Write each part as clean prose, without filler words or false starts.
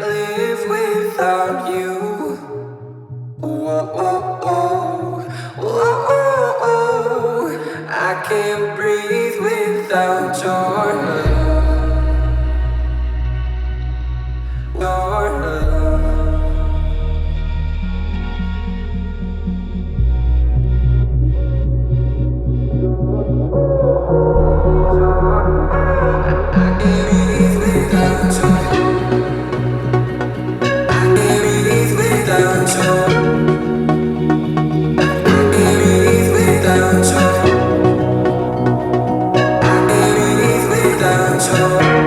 live without you. Whoa, oh, oh, whoa, oh, oh. I can't breathe without your love. Your love. I can't breathe without your. I can't breathe without your. I can't breathe without your. I can't breathe without your.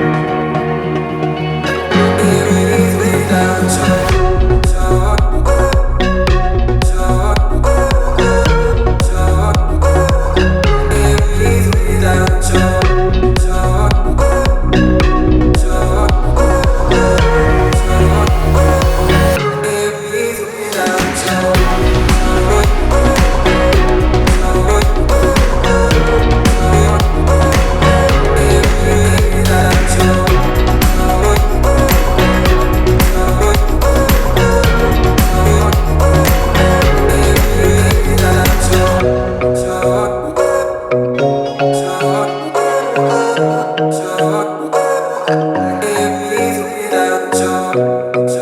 I can't breathe without your. So